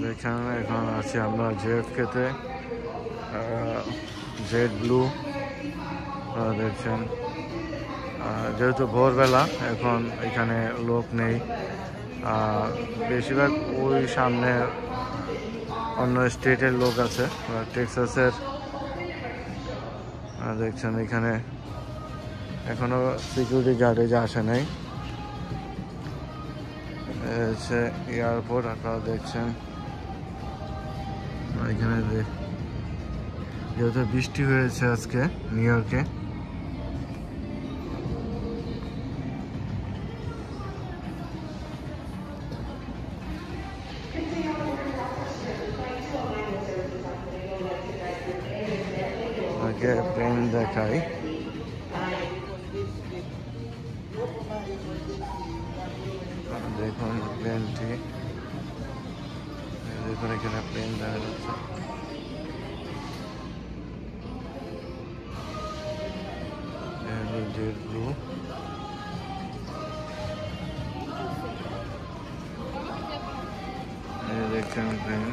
দেখেন এখন আছি আমরা জেএফকেতে, জেড ব্লু দেখছেন। যেহেতু ভোরবেলা এখন এখানে লোক নেই, বেশিরভাগ ওই সামনে অন্য স্টেটের লোক আছে, টেক্সাসের। দেখছেন এখানে এখনো সিকিউরিটি গার্ডে যা আসে নাই। হচ্ছে এয়ারপোর্ট, আপনারা দেখছেন। এখানে যেহেতু বৃষ্টি হয়েছে আজকে নিউ ইয়র্কে, প্লেন দেখাই। দেখুন প্লেনটি, দেখুন এখানে প্লেন দেখা যাচ্ছে। জেড ব্লু, দেখছেন প্লেন।